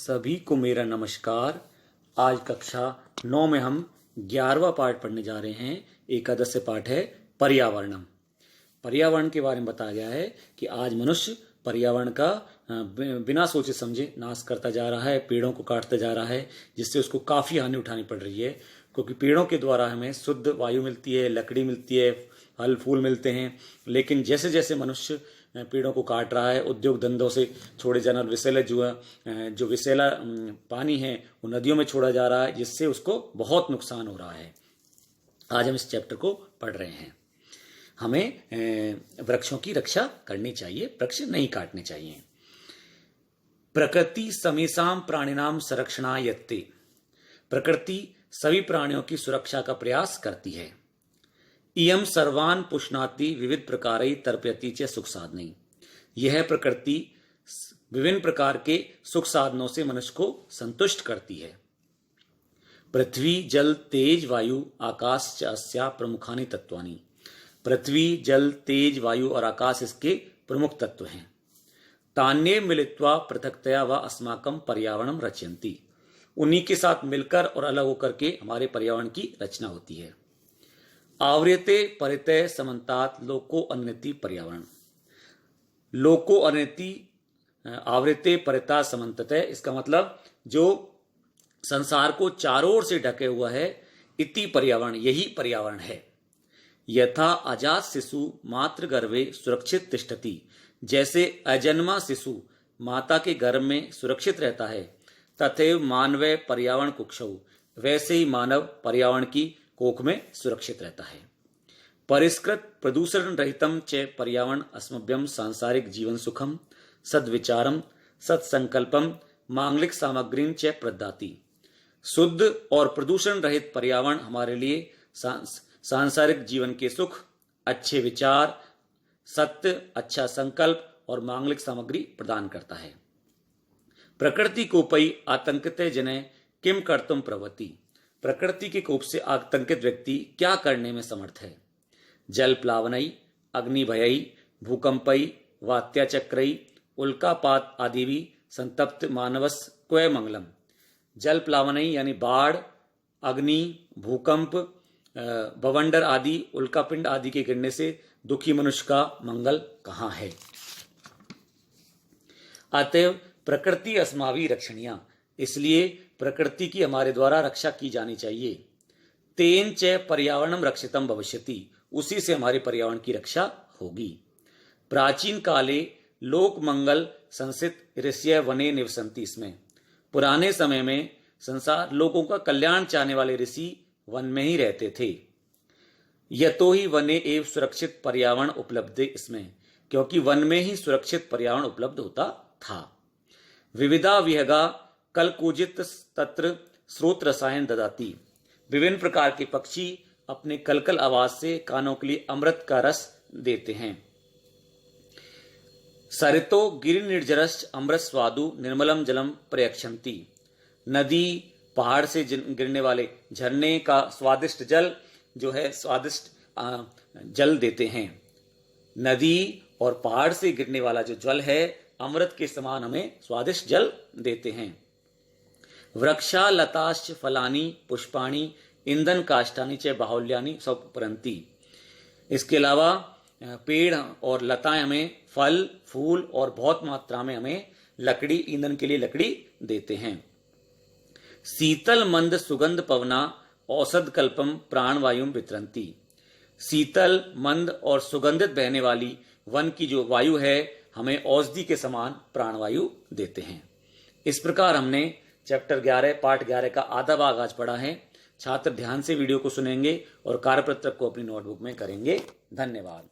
सभी को मेरा नमस्कार। आज कक्षा 9 में हम 11वां पाठ पढ़ने जा रहे हैं। एकादश से पाठ है पर्यावरणम। पर्यावरण के बारे में बताया गया है कि आज मनुष्य पर्यावरण का बिना सोचे समझे नाश करता जा रहा है, पेड़ों को काटता जा रहा है, जिससे उसको काफ़ी हानि उठानी पड़ रही है। क्योंकि पेड़ों के द्वारा हमें शुद्ध वायु मिलती है, लकड़ी मिलती है, फल फूल मिलते हैं। लेकिन जैसे जैसे मनुष्य पेड़ों को काट रहा है, उद्योग धंधों से छोड़े जाना विषैला जो विषैला पानी है वो नदियों में छोड़ा जा रहा है, जिससे उसको बहुत नुकसान हो रहा है। आज हम इस चैप्टर को पढ़ रहे हैं। हमें वृक्षों की रक्षा करनी चाहिए, वृक्ष नहीं काटने चाहिए। प्रकृति समेषां प्राणिनां संरक्षणाय। प्रकृति सभी प्राणियों की सुरक्षा का प्रयास करती है। इयं सर्वान् पुष्णाति विविध प्रकारैः तर्पयति च सुख साधनैः। यह प्रकृति विभिन्न प्रकार के सुख साधनों से मनुष्य को संतुष्ट करती है। पृथ्वी जल तेज वायु आकाश च अस्या प्रमुखानि तत्वानि। पृथ्वी जल तेज वायु और आकाश इसके प्रमुख तत्व हैं। तान्ये मिलित्वा पृथक्तया व अस्माकं पर्यावरणं रचयन्ति। उन्हीं के साथ मिलकर और अलग होकर के हमारे पर्यावरण की रचना होती है। आवृते परितय समन्तात लोको अनति पर्यावरण। लोको अनति आवृते परिता समन्ततः, इसका मतलब जो संसार को चारों ओर से ढके हुआ है, इति पर्यावरण, यही पर्यावरण है। यथा अजात शिशु मातृ गर्भे सुरक्षित तिष्ठति। जैसे अजन्मा शिशु माता के गर्भ में सुरक्षित रहता है, तथैव मानव पर्यावरण कुक्षौ, वैसे ही मानव पर्यावरण की कोख में सुरक्षित रहता है। परिष्कृत प्रदूषण रहितम च पर्यावरण अस्मभ्यम सांसारिक जीवन सुखम सद्विचारम सत्संकल्पम मांगलिक सामग्रीं च प्रददाति। शुद्ध और प्रदूषण रहित पर्यावरण हमारे लिए सांसारिक जीवन के सुख, अच्छे विचार, सत्य, अच्छा संकल्प और मांगलिक सामग्री प्रदान करता है। प्रकृति कोपई आतंकित जने किम कर्तुम प्रवृत्ति। प्रकृति के कोप से आतंकित व्यक्ति क्या करने में समर्थ है। जल प्लावनई, अग्नि भयई, भूकंपई, वात्याचक्रई, उल्कापात आदि भी संतप्त मानवस क्वय मंगलम। जल प्लावनई यानी बाढ़, अग्नि, भूकंप, बवंडर आदि, उल्कापिंड आदि के गिरने से दुखी मनुष्य का मंगल कहाँ है। अतएव प्रकृति अस्माभि रक्षणीया, इसलिए प्रकृति की हमारे द्वारा रक्षा की जानी चाहिए। तेन च पर्यावरणम रक्षितम भविष्यति, उसी से हमारे पर्यावरण की रक्षा होगी। प्राचीन काले लोक मंगल संसित ऋषय वने निवसंति। इसमें पुराने समय में संसार लोगों का कल्याण चाहने वाले ऋषि वन में ही रहते थे। यतो ही वने एव सुरक्षित पर्यावरण उपलब्ध, इसमें क्योंकि वन में ही सुरक्षित पर्यावरण उपलब्ध होता था। विविधा विहगा कलकूजित तत्र स्रोत रसायन ददाती। विभिन्न प्रकार के पक्षी अपने कलकल आवाज से कानों के लिए अमृत का रस देते हैं। सरितो गिरि निर्जरश्च अमृत स्वादु निर्मलम जलम प्रयक्षन्ति। नदी, पहाड़ से गिरने वाले झरने का स्वादिष्ट जल जो है, स्वादिष्ट जल देते हैं। नदी और पहाड़ से गिरने वाला जो जल है, अमृत के समान हमें स्वादिष्ट जल देते हैं। वृक्षा लताश्च फलानि पुष्पाणि ईंधन काष्ठानि च बाहुल्यानि सपरन्ति। इसके अलावा पेड़ और लताएं हमें फल फूल और बहुत मात्रा में हमें लकड़ी, ईंधन के लिए लकड़ी देते हैं। शीतल मंद सुगंध पवना औषध कल्पम प्राणवायुम वितरन्ति। शीतल मंद और सुगंधित बहने वाली वन की जो वायु है, हमें औषधि के समान प्राणवायु देते हैं। इस प्रकार हमने चैप्टर 11 पाठ 11 का आधा भाग आज पढ़ा है। छात्र ध्यान से वीडियो को सुनेंगे और कार्यपत्रक को अपनी नोटबुक में करेंगे। धन्यवाद।